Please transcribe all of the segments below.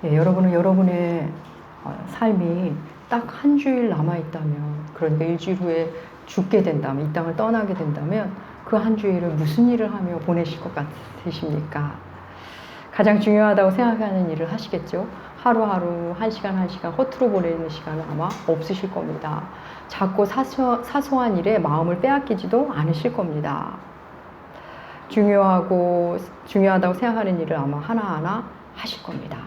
예, 여러분은 여러분의 삶이 딱 한 주일 남아있다면, 그러니까 일주일 후에 죽게 된다면, 이 땅을 떠나게 된다면 그 한 주일을 무슨 일을 하며 보내실 것 같으십니까? 가장 중요하다고 생각하는 일을 하시겠죠? 하루하루, 한 시간 한 시간 허투루 보내는 시간은 아마 없으실 겁니다. 작고 사소한 일에 마음을 빼앗기지도 않으실 겁니다. 중요하다고 생각하는 일을 아마 하나하나 하실 겁니다.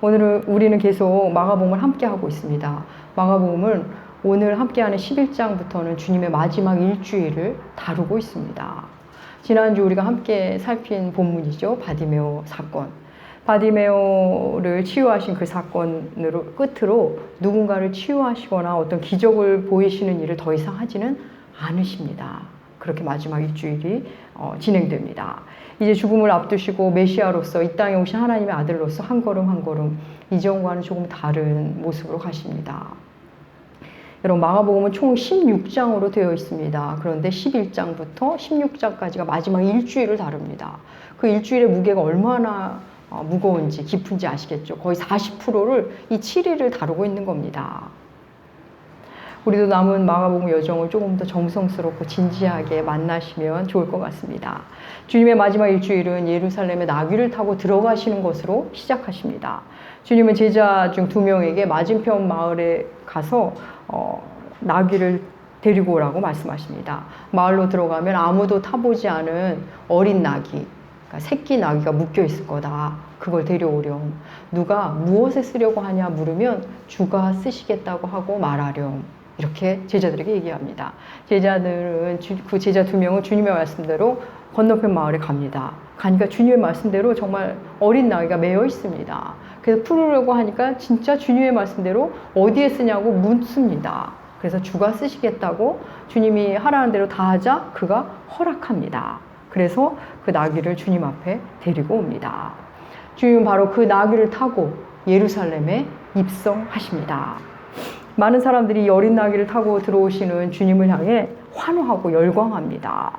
오늘 우리는 계속 마가복음을 함께 하고 있습니다. 마가복음은 오늘 함께하는 11장부터는 주님의 마지막 일주일을 다루고 있습니다. 지난주 우리가 함께 살핀 본문이죠. 바디메오 사건. 바디메오를 치유하신 그 사건으로 끝으로 누군가를 치유하시거나 어떤 기적을 보이시는 일을 더 이상 하지는 않으십니다. 그렇게 마지막 일주일이 진행됩니다. 이제 죽음을 앞두시고 메시아로서 이 땅에 오신 하나님의 아들로서 한 걸음 한 걸음 이전과는 조금 다른 모습으로 가십니다. 여러분, 마가복음은 총 16장으로 되어 있습니다. 그런데 11장부터 16장까지가 마지막 일주일을 다룹니다. 그 일주일의 무게가 얼마나 무거운지 깊은지 아시겠죠? 거의 40%를 이 7일을 다루고 있는 겁니다. 우리도 남은 마가복음 여정을 조금 더 정성스럽고 진지하게 만나시면 좋을 것 같습니다. 주님의 마지막 일주일은 예루살렘에 나귀를 타고 들어가시는 것으로 시작하십니다. 주님은 제자 중 2명에게 맞은편 마을에 가서 나귀를 데리고 오라고 말씀하십니다. 마을로 들어가면 아무도 타보지 않은 어린 나귀, 그러니까 새끼 나귀가 묶여 있을 거다. 그걸 데려오렴. 누가 무엇에 쓰려고 하냐 물으면 주가 쓰시겠다고 하고 말하렴. 이렇게 제자들에게 얘기합니다. 제자들은 그 제자 2명은 주님의 말씀대로 건너편 마을에 갑니다. 가니까 주님의 말씀대로 정말 어린 나귀가 매여 있습니다. 그래서 풀으려고 하니까 진짜 주님의 말씀대로 어디에 쓰냐고 묻습니다. 그래서 주가 쓰시겠다고 주님이 하라는 대로 다 하자 그가 허락합니다. 그래서 그 나귀를 주님 앞에 데리고 옵니다. 주님은 바로 그 나귀를 타고 예루살렘에 입성하십니다. 많은 사람들이 이 어린 나귀를 타고 들어오시는 주님을 향해 환호하고 열광합니다.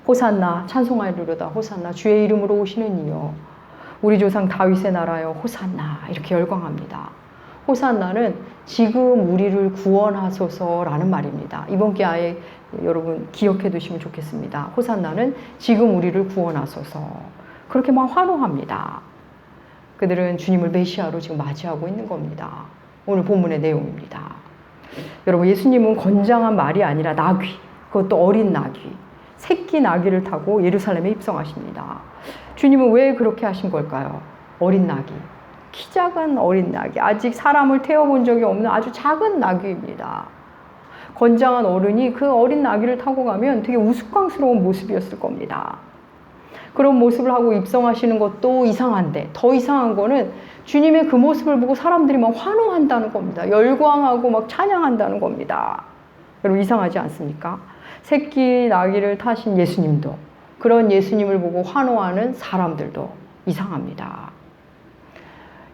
호산나, 찬송하리로다 호산나, 주의 이름으로 오시는 이여, 우리 조상 다윗의 나라여 호산나, 이렇게 열광합니다. 호산나는 지금 우리를 구원하소서라는 말입니다. 이번 기회에 아예 여러분 기억해 두시면 좋겠습니다. 호산나는 지금 우리를 구원하소서. 그렇게 막 환호합니다. 그들은 주님을 메시아로 지금 맞이하고 있는 겁니다. 오늘 본문의 내용입니다. 여러분, 예수님은 건장한 말이 아니라 나귀, 그것도 어린 나귀, 새끼 나귀를 타고 예루살렘에 입성하십니다. 주님은 왜 그렇게 하신 걸까요? 어린 나귀, 키 작은 어린 나귀, 아직 사람을 태워본 적이 없는 아주 작은 나귀입니다. 건장한 어른이 그 어린 나귀를 타고 가면 되게 우스꽝스러운 모습이었을 겁니다. 그런 모습을 하고 입성하시는 것도 이상한데 더 이상한 거는 주님의 그 모습을 보고 사람들이 막 환호한다는 겁니다. 열광하고 막 찬양한다는 겁니다. 여러분, 이상하지 않습니까? 새끼 나귀를 타신 예수님도, 그런 예수님을 보고 환호하는 사람들도 이상합니다.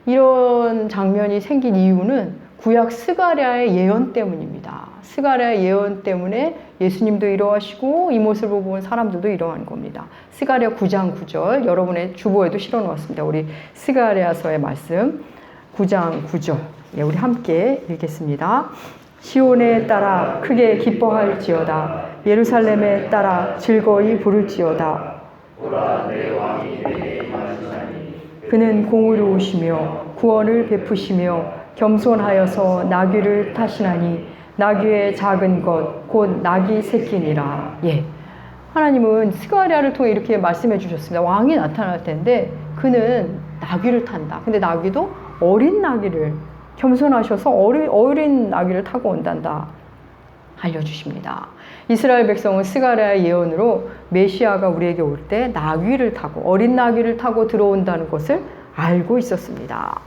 이런 장면이 생긴 이유는 구약 스가랴의 예언 때문입니다. 스가랴의 예언 때문에 예수님도 이러하시고 이 모습을 보는 사람들도 이러한 겁니다. 스가랴 9장 9절 여러분의 주보에도 실어 놓았습니다. 우리 스가랴서의 말씀 9장 9절, 우리 함께 읽겠습니다. 시온에 따라 크게 기뻐할지어다, 예루살렘에 따라 즐거이 부를지어다. 그는 공의로우시며 구원을 베푸시며 겸손하여서 나귀를 타시나니 나귀의 작은 것 곧 나귀 새끼니라. 예, 하나님은 스가랴를 통해 이렇게 말씀해 주셨습니다. 왕이 나타날 텐데 그는 나귀를 탄다. 근데 나귀도 어린 나귀를, 겸손하셔서 어린 나귀를 타고 온단다 알려주십니다. 이스라엘 백성은 스가랴의 예언으로 메시아가 우리에게 올 때 나귀를 타고, 어린 나귀를 타고 들어온다는 것을 알고 있었습니다.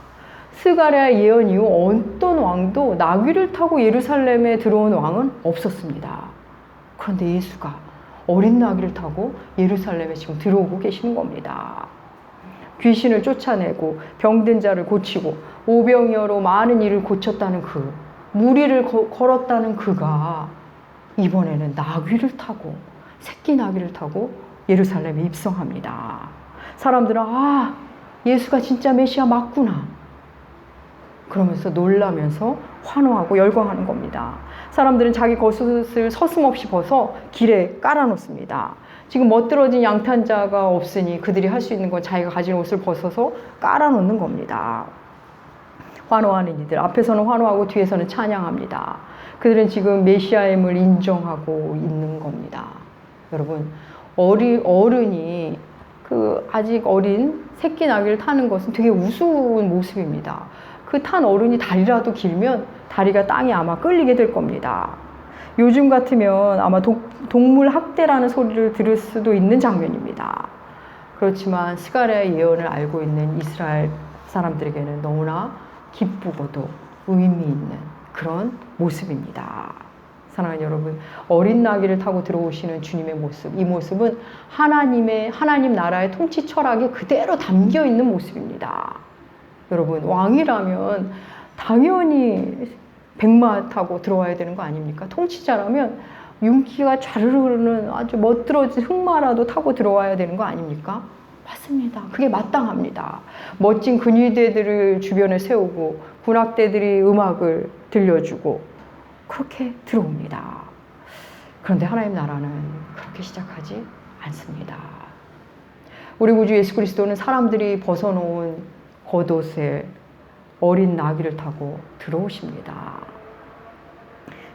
스가랴의 예언 이후 어떤 왕도 나귀를 타고 예루살렘에 들어온 왕은 없었습니다. 그런데 예수가 어린 나귀를 타고 예루살렘에 지금 들어오고 계시는 겁니다. 귀신을 쫓아내고 병든 자를 고치고 오병이어로 많은 일을 고쳤다는 그, 무리를 걸었다는 그가 이번에는 나귀를 타고, 새끼 나귀를 타고 예루살렘에 입성합니다. 사람들은 예수가 진짜 메시아 맞구나. 그러면서 놀라면서 환호하고 열광하는 겁니다. 사람들은 자기 겉옷을 서슴없이 벗어 길에 깔아놓습니다. 지금 멋들어진 양탄자가 없으니 그들이 할 수 있는 건 자기가 가진 옷을 벗어서 깔아놓는 겁니다. 환호하는 이들, 앞에서는 환호하고 뒤에서는 찬양합니다. 그들은 지금 메시아임을 인정하고 있는 겁니다. 여러분, 어른이 그 아직 어린 새끼 나귀를 타는 것은 되게 우스운 모습입니다. 그 탄 어른이 다리라도 길면 다리가 땅에 아마 끌리게 될 겁니다. 요즘 같으면 아마 동물 학대라는 소리를 들을 수도 있는 장면입니다. 그렇지만 스가랴의 예언을 알고 있는 이스라엘 사람들에게는 너무나 기쁘고도 의미 있는 그런 모습입니다. 사랑하는 여러분, 어린 나귀를 타고 들어오시는 주님의 모습, 이 모습은 하나님 나라의 통치 철학에 그대로 담겨 있는 모습입니다. 여러분, 왕이라면 당연히 백마 타고 들어와야 되는 거 아닙니까? 통치자라면 윤기가 좌르르 흐르는 아주 멋들어진 흑마라도 타고 들어와야 되는 거 아닙니까? 맞습니다. 그게 마땅합니다. 멋진 근위대들을 주변에 세우고 군악대들이 음악을 들려주고 그렇게 들어옵니다. 그런데 하나님 나라는 그렇게 시작하지 않습니다. 우리 구주 예수 그리스도는 사람들이 벗어놓은 겉옷에 어린 나귀를 타고 들어오십니다.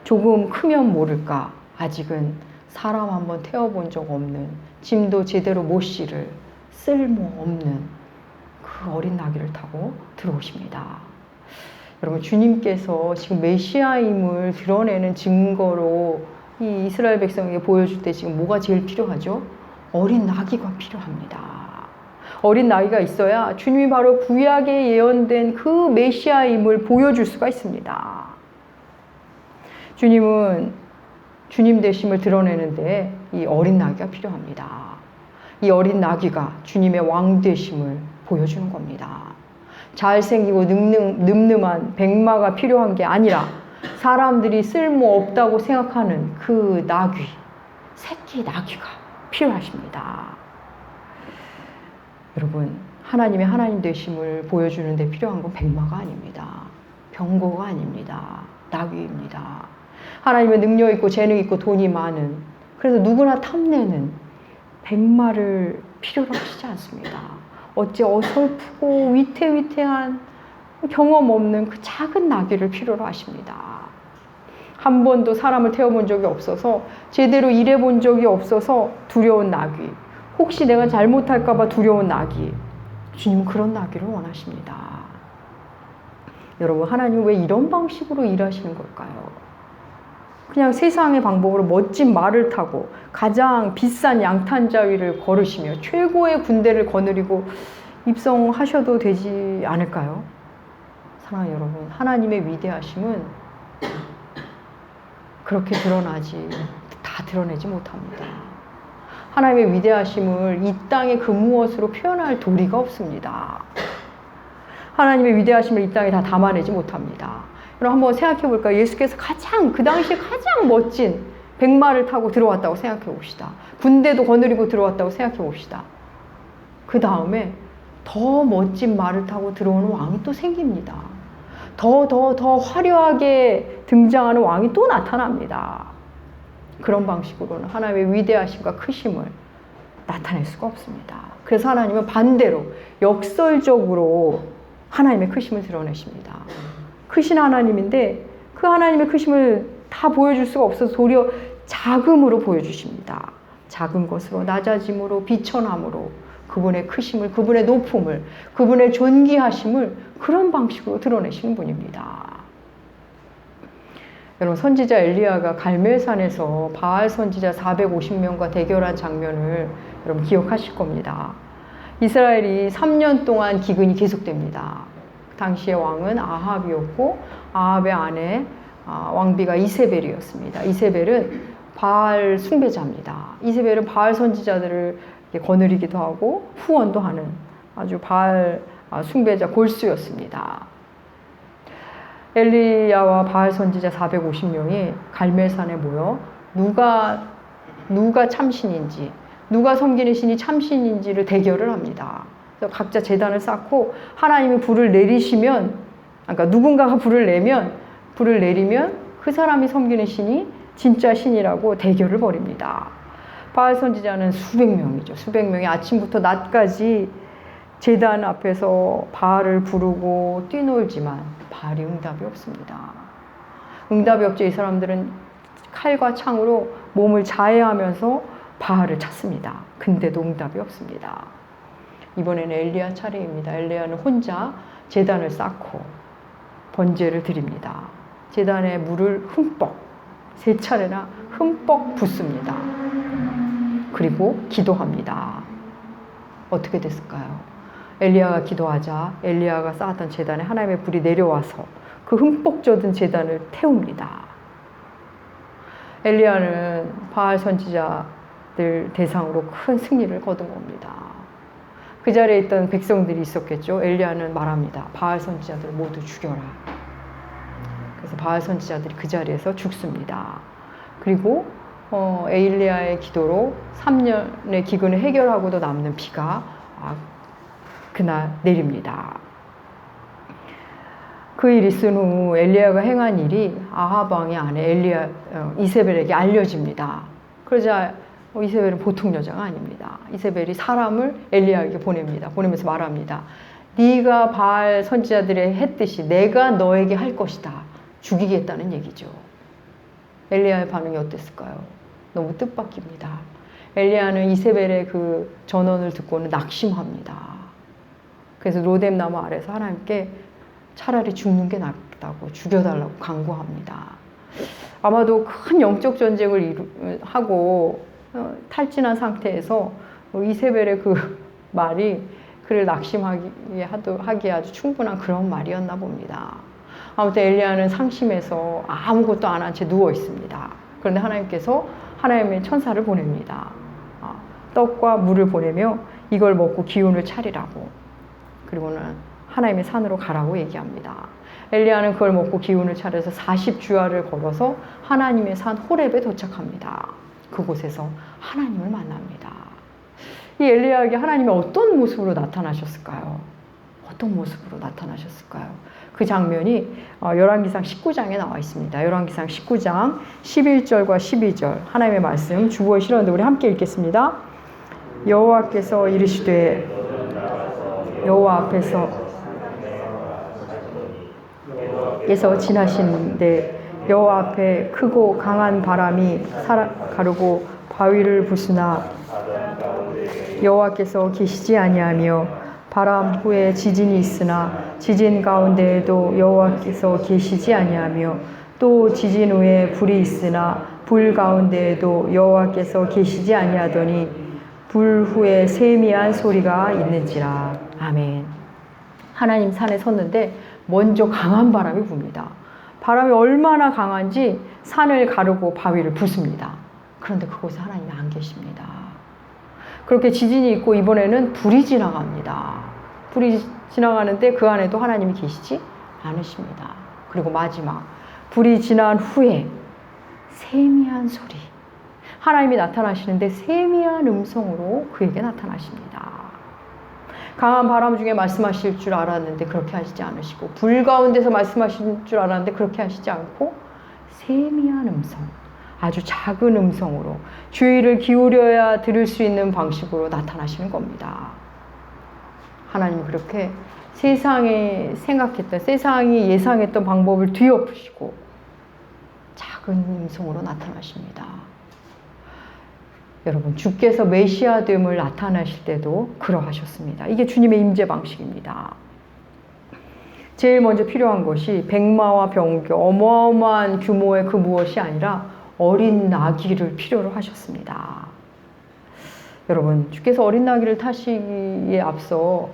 조금 크면 모를까 아직은 사람 한번 태워본 적 없는, 짐도 제대로 못 실을 쓸모없는 그 어린 나귀를 타고 들어오십니다. 여러분, 주님께서 지금 메시아임을 드러내는 증거로 이 이스라엘 백성에게 보여줄 때 지금 뭐가 제일 필요하죠? 어린 나귀가 필요합니다. 어린 나귀가 있어야 주님이 바로 구약에 예언된 그 메시아임을 보여줄 수가 있습니다. 주님은 주님 되심을 드러내는데 이 어린 나귀가 필요합니다. 이 어린 나귀가 주님의 왕 되심을 보여주는 겁니다. 잘생기고 늠름한 백마가 필요한 게 아니라 사람들이 쓸모없다고 생각하는 그 나귀, 새끼 나귀가 필요하십니다. 여러분, 하나님의 하나님 되심을 보여주는 데 필요한 건 백마가 아닙니다. 병거가 아닙니다. 나귀입니다. 하나님의 능력 있고 재능 있고 돈이 많은, 그래서 누구나 탐내는 백마를 필요로 하시지 않습니다. 어찌 어설프고 위태위태한 경험 없는 그 작은 나귀를 필요로 하십니다. 한 번도 사람을 태워본 적이 없어서 제대로 일해본 적이 없어서 두려운 나귀, 혹시 내가 잘못할까봐 두려운 나귀, 주님은 그런 나귀를 원하십니다. 여러분, 하나님은 왜 이런 방식으로 일하시는 걸까요? 그냥 세상의 방법으로 멋진 말을 타고 가장 비싼 양탄자 위를 걸으시며 최고의 군대를 거느리고 입성하셔도 되지 않을까요? 사랑하는 여러분, 하나님의 위대하심은 그렇게 다 드러내지 못합니다. 하나님의 위대하심을 이 땅의 그 무엇으로 표현할 도리가 없습니다. 하나님의 위대하심을 이 땅에 다 담아내지 못합니다. 여러분, 한번 생각해 볼까요? 예수께서 그 당시에 가장 멋진 백마를 타고 들어왔다고 생각해 봅시다. 군대도 거느리고 들어왔다고 생각해 봅시다. 그 다음에 더 멋진 말을 타고 들어오는 왕이 또 생깁니다. 더 화려하게 등장하는 왕이 또 나타납니다. 그런 방식으로는 하나님의 위대하심과 크심을 나타낼 수가 없습니다. 그래서 하나님은 반대로 역설적으로 하나님의 크심을 드러내십니다. 크신 하나님인데 그 하나님의 크심을 다 보여줄 수가 없어서 도리어 작음으로 보여주십니다. 작은 것으로, 낮아짐으로, 비천함으로 그분의 크심을, 그분의 높음을, 그분의 존귀하심을 그런 방식으로 드러내시는 분입니다. 여러분, 선지자 엘리야가 갈멜산에서 바알 선지자 450명과 대결한 장면을 여러분 기억하실 겁니다. 이스라엘이 3년 동안 기근이 계속됩니다. 당시의 왕은 아합이었고 아합의 아내 왕비가 이세벨이었습니다. 이세벨은 바알 숭배자입니다. 이세벨은 바알 선지자들을 거느리기도 하고 후원도 하는 아주 바알 숭배자 골수였습니다. 엘리야와 바알 선지자 450명이 갈멜산에 모여 누가 참신인지, 누가 섬기는 신이 참신인지를 대결을 합니다. 그래서 각자 제단을 쌓고 하나님이 불을 내리시면, 그러니까 누군가가 불을 내리면 그 사람이 섬기는 신이 진짜 신이라고 대결을 벌입니다. 바알 선지자는 수백 명이죠. 수백 명이 아침부터 낮까지 제단 앞에서 바알을 부르고 뛰놀지만 바알이 응답이 없습니다. 응답이 없죠. 이 사람들은 칼과 창으로 몸을 자해하면서 바알을 찾습니다. 근데도 응답이 없습니다. 이번에는 엘리야 차례입니다. 엘리야는 혼자 제단을 쌓고 번제를 드립니다. 제단에 물을 흠뻑, 3차례나 흠뻑 붓습니다. 그리고 기도합니다. 어떻게 됐을까요? 엘리야가 기도하자 엘리야가 쌓았던 제단에 하나님의 불이 내려와서 그 흠뻑 젖은 제단을 태웁니다. 엘리야는 바알 선지자들 대상으로 큰 승리를 거둔 겁니다. 그 자리에 있던 백성들이 있었겠죠. 엘리야는 말합니다. 바알 선지자들 모두 죽여라. 그래서 바알 선지자들이 그 자리에서 죽습니다. 그리고 엘리야의 기도로 3년의 기근을 해결하고도 남는 비가 그날 내립니다. 그 일이 있은 후 엘리야가 행한 일이 아합 왕의 아내 이세벨에게 알려집니다. 그러자 이세벨은 보통 여자가 아닙니다. 이세벨이 사람을 엘리야에게 보냅니다. 보내면서 말합니다. 네가 바알 선지자들의 했듯이 내가 너에게 할 것이다. 죽이겠다는 얘기죠. 엘리야의 반응이 어땠을까요? 너무 뜻밖입니다. 엘리야는 이세벨의 그 전언을 듣고는 낙심합니다. 그래서 로뎀 나무 아래서 하나님께 차라리 죽는 게 낫다고 죽여달라고 간구합니다. 아마도 큰 영적 전쟁을 하고 탈진한 상태에서 이세벨의 그 말이 그를 낙심하기에 아주 충분한 그런 말이었나 봅니다. 아무튼 엘리야는 상심해서 아무것도 안 한 채 누워 있습니다. 그런데 하나님께서 하나님의 천사를 보냅니다. 떡과 물을 보내며 이걸 먹고 기운을 차리라고. 그리고는 하나님의 산으로 가라고 얘기합니다. 엘리야는 그걸 먹고 기운을 차려서 40주야를 걸어서 하나님의 산 호렙에 도착합니다. 그곳에서 하나님을 만납니다. 이 엘리야에게 하나님이 어떤 모습으로 나타나셨을까요? 어떤 모습으로 나타나셨을까요? 그 장면이 열왕기상 19장에 나와 있습니다. 열왕기상 19장 11절과 12절 하나님의 말씀 주보에 실었는데 우리 함께 읽겠습니다. 여호와께서 이르시되 여호와 앞에서 지나시는데 여호와 앞에 크고 강한 바람이 가르고 바위를 부수나 여호와께서 계시지 아니하며 바람 후에 지진이 있으나 지진 가운데에도 여호와께서 계시지 아니하며 또 지진 후에 불이 있으나 불 가운데에도 여호와께서 계시지 아니하더니 불 후에 세미한 소리가 있는지라. 아멘. 하나님 산에 섰는데 먼저 강한 바람이 붑니다. 바람이 얼마나 강한지 산을 가르고 바위를 부숩니다. 그런데 그곳에 하나님이 안 계십니다. 그렇게 지진이 있고 이번에는 불이 지나갑니다. 불이 지나가는데 그 안에도 하나님이 계시지 않으십니다. 그리고 마지막 불이 지난 후에 세미한 소리, 하나님이 나타나시는데 세미한 음성으로 그에게 나타나십니다. 강한 바람 중에 말씀하실 줄 알았는데 그렇게 하시지 않으시고 불 가운데서 말씀하실 줄 알았는데 그렇게 하시지 않고 세미한 음성, 아주 작은 음성으로 주의를 기울여야 들을 수 있는 방식으로 나타나시는 겁니다. 하나님이 그렇게 세상이 예상했던 방법을 뒤엎으시고 작은 음성으로 나타나십니다. 여러분, 주께서 메시아됨을 나타내실 때도 그러하셨습니다. 이게 주님의 임재 방식입니다. 제일 먼저 필요한 것이 백마와 병거, 어마어마한 규모의 그 무엇이 아니라 어린 나귀를 필요로 하셨습니다. 여러분, 주께서 어린 나귀를 타시기에 앞서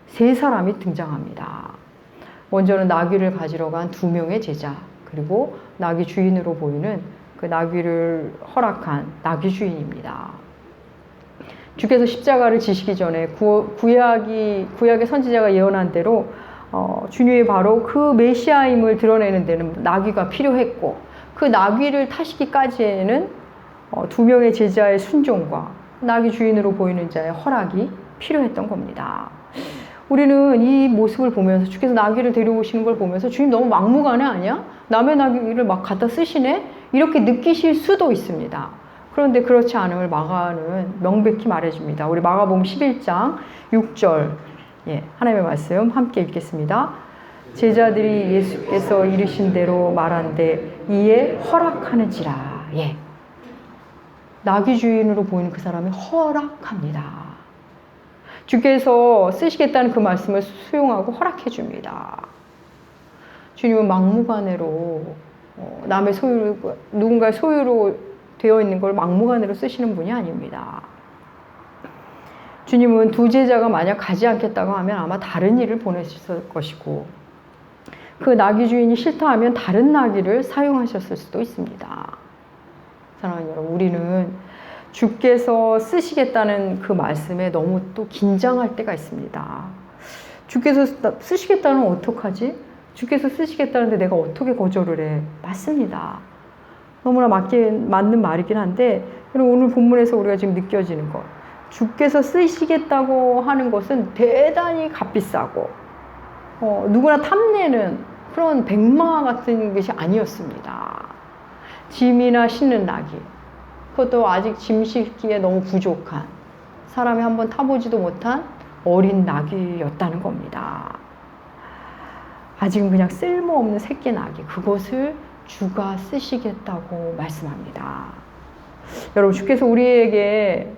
세 사람이 등장합니다. 먼저는 나귀를 가지러 간 2명의 제자, 그리고 나귀 주인으로 보이는 그 나귀를 허락한 나귀 주인입니다. 주께서 십자가를 지시기 전에 구약의 선지자가 예언한 대로 주님이 바로 그 메시아임을 드러내는 데는 나귀가 필요했고, 그 나귀를 타시기까지에는 2명의 제자의 순종과 나귀 주인으로 보이는 자의 허락이 필요했던 겁니다. 우리는 이 모습을 보면서 주께서 나귀를 데려오시는 걸 보면서 주님 너무 막무가내 아니야? 남의 나귀를 막 갖다 쓰시네? 이렇게 느끼실 수도 있습니다. 그런데 그렇지 않음을 마가는 명백히 말해줍니다. 우리 마가복음 11장 6절 하나님의 말씀 함께 읽겠습니다. 제자들이 예수께서 이르신 대로 말한데 이에 허락하는지라. 나귀 주인으로 보이는 그 사람이 허락합니다. 주께서 쓰시겠다는 그 말씀을 수용하고 허락해 줍니다. 주님은 막무가내로 남의 소유, 누군가의 소유로 되어 있는 걸 막무가내로 쓰시는 분이 아닙니다. 주님은 두 제자가 만약 가지 않겠다고 하면 아마 다른 일을 보내셨을 것이고 그 나귀 주인이 싫다 하면 다른 나귀를 사용하셨을 수도 있습니다. 사랑하는 여러분, 우리는 주께서 쓰시겠다는 그 말씀에 너무 또 긴장할 때가 있습니다. 주께서 쓰시겠다는 어떡하지? 주께서 쓰시겠다는데 내가 어떻게 거절을 해? 맞습니다. 너무나 맞는 말이긴 한데 오늘 본문에서 우리가 지금 느껴지는 것, 주께서 쓰시겠다고 하는 것은 대단히 값비싸고 누구나 탐내는 그런 백마 같은 것이 아니었습니다. 짐이나 싣는 나귀, 그것도 아직 짐 싣기에 너무 부족한, 사람이 한번 타보지도 못한 어린 나귀였다는 겁니다. 아직은 그냥 쓸모없는 새끼 나귀, 그것을 주가 쓰시겠다고 말씀합니다. 여러분, 주께서 우리를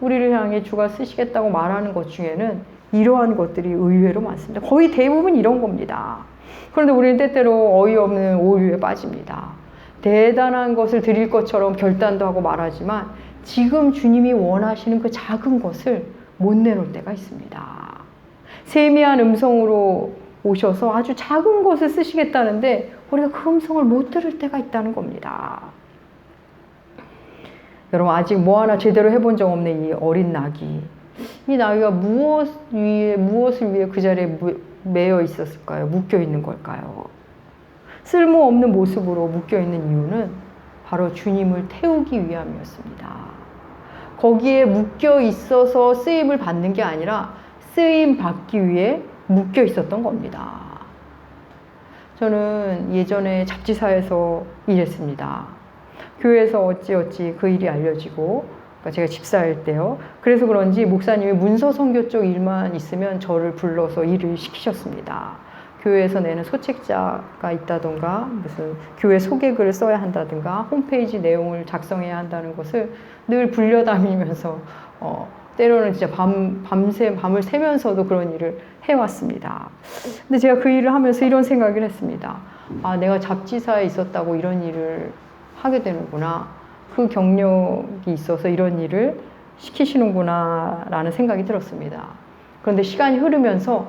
향해 주가 쓰시겠다고 말하는 것 중에는 이러한 것들이 의외로 많습니다. 거의 대부분 이런 겁니다. 그런데 우리는 때때로 어이없는 오류에 빠집니다. 대단한 것을 드릴 것처럼 결단도 하고 말하지만 지금 주님이 원하시는 그 작은 것을 못 내놓을 때가 있습니다. 세미한 음성으로 오셔서 아주 작은 것을 쓰시겠다는데 우리가 그 음성을 못 들을 때가 있다는 겁니다. 여러분, 아직 뭐 하나 제대로 해본 적 없는 이 어린 나귀, 이 나귀가 무엇을 위해 그 자리에 매여 있었을까요? 묶여 있는 걸까요? 쓸모없는 모습으로 묶여있는 이유는 바로 주님을 태우기 위함이었습니다. 거기에 묶여 있어서 쓰임을 받는 게 아니라 쓰임 받기 위해 묶여 있었던 겁니다. 저는 예전에 잡지사에서 일했습니다. 교회에서 어찌어찌 그 일이 알려지고, 그러니까 제가 집사일 때요. 그래서 그런지 목사님이 문서 선교 쪽 일만 있으면 저를 불러서 일을 시키셨습니다. 교회에서 내는 소책자가 있다던가 무슨 교회 소개글을 써야 한다든가 홈페이지 내용을 작성해야 한다는 것을 늘 불려다니면서 때로는 진짜 밤을 새면서도 그런 일을 해왔습니다. 근데 제가 그 일을 하면서 이런 생각을 했습니다. 아, 내가 잡지사에 있었다고 이런 일을 하게 되는구나. 그 경력이 있어서 이런 일을 시키시는구나 라는 생각이 들었습니다. 그런데 시간이 흐르면서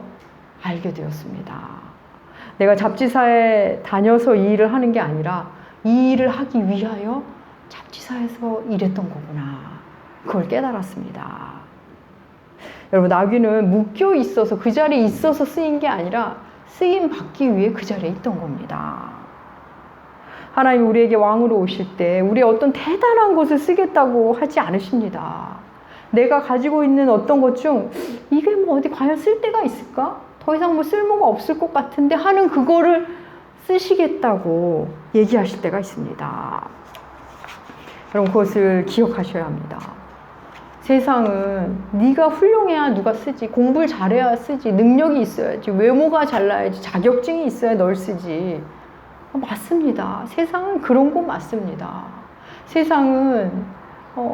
알게 되었습니다. 내가 잡지사에 다녀서 이 일을 하는 게 아니라 이 일을 하기 위하여 잡지사에서 일했던 거구나. 그걸 깨달았습니다. 여러분, 나귀는 묶여 있어서 그 자리에 있어서 쓰인 게 아니라 쓰임 받기 위해 그 자리에 있던 겁니다. 하나님 우리에게 왕으로 오실 때 우리의 어떤 대단한 것을 쓰겠다고 하지 않으십니다. 내가 가지고 있는 어떤 것 중 이게 뭐 어디 과연 쓸 데가 있을까? 더 이상 뭐 쓸모가 없을 것 같은데 하는 그거를 쓰시겠다고 얘기하실 때가 있습니다. 여러분, 그것을 기억하셔야 합니다. 세상은 네가 훌륭해야 누가 쓰지, 공부를 잘해야 쓰지, 능력이 있어야지, 외모가 잘나야지, 자격증이 있어야 널 쓰지. 맞습니다. 세상은 그런 거 맞습니다. 세상은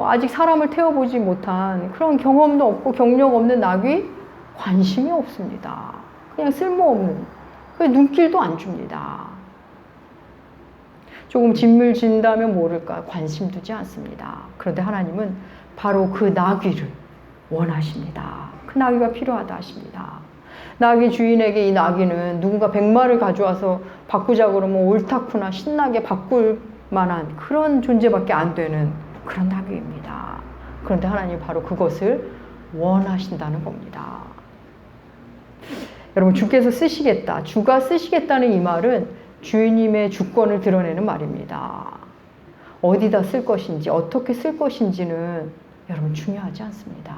아직 사람을 태워보지 못한 그런 경험도 없고 경력 없는 나귀 관심이 없습니다. 그냥 쓸모없는, 눈길도 안 줍니다. 조금 짐을 진다면 모를까 관심 두지 않습니다. 그런데 하나님은 바로 그 나귀를 원하십니다. 그 나귀가 필요하다 하십니다. 나귀 주인에게 이 나귀는 누군가 100마를 가져와서 바꾸자 그러면 옳다구나 신나게 바꿀 만한 그런 존재밖에 안 되는 그런 나귀입니다. 그런데 하나님이 바로 그것을 원하신다는 겁니다. 여러분, 주께서 쓰시겠다, 주가 쓰시겠다는 이 말은 주님의 주권을 드러내는 말입니다. 어디다 쓸 것인지, 어떻게 쓸 것인지는 여러분 중요하지 않습니다.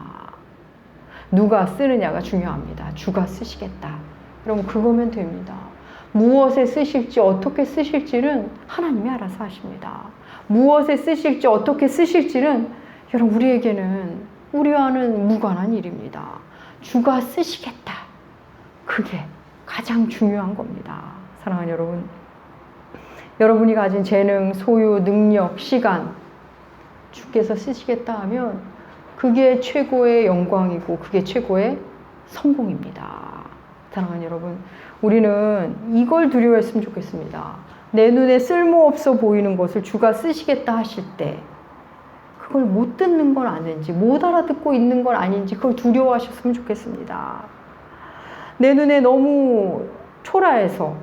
누가 쓰느냐가 중요합니다. 주가 쓰시겠다. 여러분 그거면 됩니다. 무엇에 쓰실지 어떻게 쓰실지는 하나님이 알아서 하십니다. 무엇에 쓰실지 어떻게 쓰실지는 여러분 우리에게는 우리와는 무관한 일입니다. 주가 쓰시겠다. 그게 가장 중요한 겁니다. 사랑하는 여러분, 여러분이 가진 재능, 소유, 능력, 시간 주께서 쓰시겠다 하면 그게 최고의 영광이고 그게 최고의 성공입니다. 사랑하는 여러분, 우리는 이걸 두려워했으면 좋겠습니다. 내 눈에 쓸모없어 보이는 것을 주가 쓰시겠다 하실 때 그걸 못 듣는 건 아닌지, 못 알아듣고 있는 건 아닌지 그걸 두려워하셨으면 좋겠습니다. 내 눈에 너무 초라해서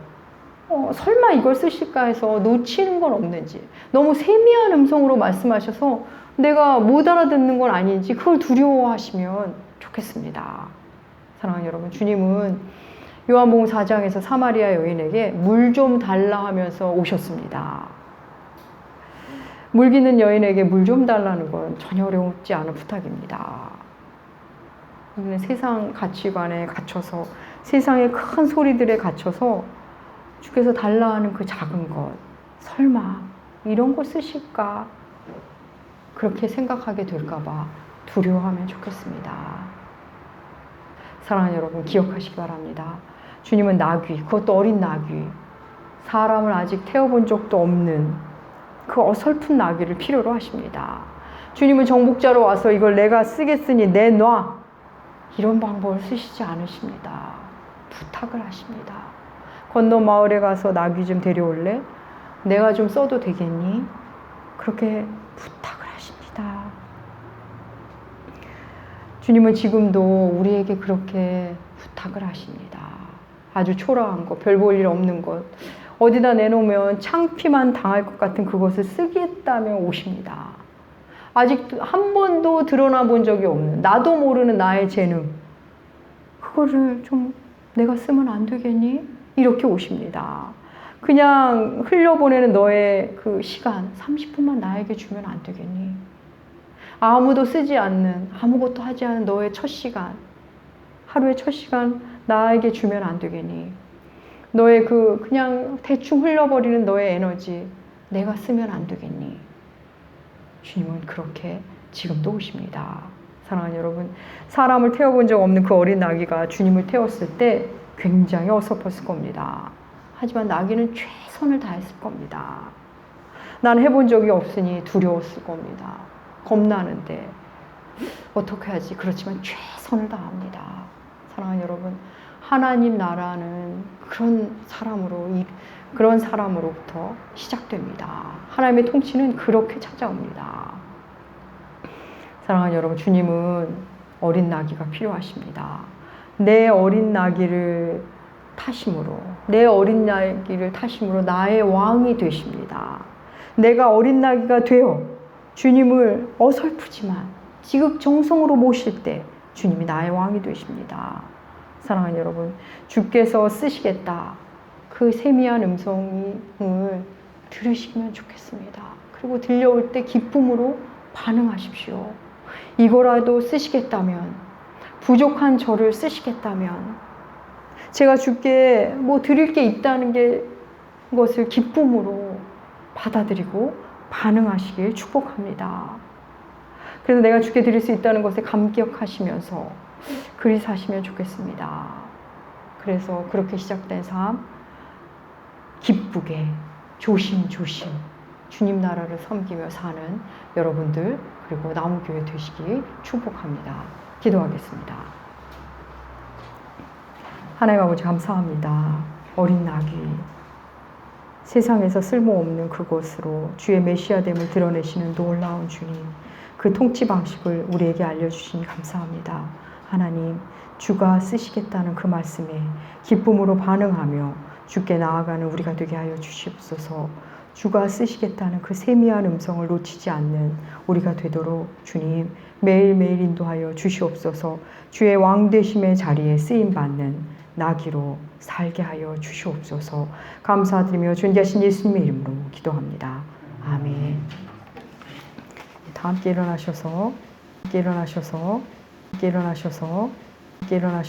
설마 이걸 쓰실까 해서 놓치는 건 없는지, 너무 세미한 음성으로 말씀하셔서 내가 못 알아듣는 건 아닌지 그걸 두려워하시면 좋겠습니다. 사랑하는 여러분, 주님은 요한복음 4장에서 사마리아 여인에게 물 좀 달라 하면서 오셨습니다. 물기는 여인에게 물 좀 달라는 건 전혀 어렵지 않은 부탁입니다. 우리는 세상 가치관에 갇혀서, 세상의 큰 소리들에 갇혀서 주께서 달라 하는 그 작은 것, 설마 이런 거 쓰실까? 그렇게 생각하게 될까봐 두려워하면 좋겠습니다. 사랑하는 여러분, 기억하시기 바랍니다. 주님은 나귀, 그것도 어린 나귀, 사람을 아직 태워본 적도 없는 그 어설픈 나귀를 필요로 하십니다. 주님은 정복자로 와서 이걸 내가 쓰겠으니 내놔, 이런 방법을 쓰시지 않으십니다. 부탁을 하십니다. 건너 마을에 가서 나귀 좀 데려올래? 내가 좀 써도 되겠니? 그렇게 부탁을 하십니다. 주님은 지금도 우리에게 그렇게 부탁을 하십니다. 아주 초라한 것, 별 볼 일 없는 것, 어디다 내놓으면 창피만 당할 것 같은 그것을 쓰겠다며 오십니다. 아직 한 번도 드러나 본 적이 없는, 나도 모르는 나의 재능, 그거를 좀 내가 쓰면 안 되겠니? 이렇게 오십니다. 그냥 흘려보내는 너의 그 시간 30분만 나에게 주면 안 되겠니? 아무도 쓰지 않는, 아무것도 하지 않은 너의 첫 시간, 하루의 첫 시간 나에게 주면 안 되겠니? 너의 그냥 대충 흘려버리는 너의 에너지 내가 쓰면 안 되겠니? 주님은 그렇게 지금도 오십니다. 사랑하는 여러분, 사람을 태워본 적 없는 그 어린 나귀가 주님을 태웠을 때 굉장히 어설펐을 겁니다. 하지만 나귀는 최선을 다했을 겁니다. 난 해본 적이 없으니 두려웠을 겁니다. 겁나는데 어떻게 하지? 그렇지만 최선을 다합니다. 사랑하는 여러분, 하나님 나라는 그런 사람으로부터 시작됩니다. 하나님의 통치는 그렇게 찾아옵니다. 사랑하는 여러분, 주님은 어린 나귀가 필요하십니다. 내 어린 나귀를 타심으로 나의 왕이 되십니다. 내가 어린 나귀가 되어 주님을 어설프지만 지극정성으로 모실 때 주님이 나의 왕이 되십니다. 사랑하는 여러분, 주께서 쓰시겠다, 그 세미한 음성을 들으시면 좋겠습니다. 그리고 들려올 때 기쁨으로 반응하십시오. 이거라도 쓰시겠다면, 부족한 저를 쓰시겠다면, 제가 주께 드릴 게 있다는 것을 기쁨으로 받아들이고 반응하시길 축복합니다. 그래서 내가 주께 드릴 수 있다는 것에 감격하시면서 그리 사시면 좋겠습니다. 그래서 그렇게 시작된 삶, 기쁘게 조심조심 주님 나라를 섬기며 사는 여러분들, 그리고 나무교회 되시기 축복합니다. 기도하겠습니다. 하나님 아버지, 감사합니다. 어린 나귀, 세상에서 쓸모없는 그것으로 주의 메시아됨을 드러내시는 놀라운 주님, 그 통치 방식을 우리에게 알려주시니 감사합니다. 하나님, 주가 쓰시겠다는 그 말씀에 기쁨으로 반응하며 주께 나아가는 우리가 되게 하여 주시옵소서. 주가 쓰시겠다는 그 세미한 음성을 놓치지 않는 우리가 되도록 주님 매일매일 인도하여 주시옵소서. 주의 왕되심의 자리에 쓰임받는 나귀로 살게 하여 주시옵소서. 감사드리며 존귀하신 예수님의 이름으로 기도합니다. 아멘. 다 함께 일어나셔서 일어나셔서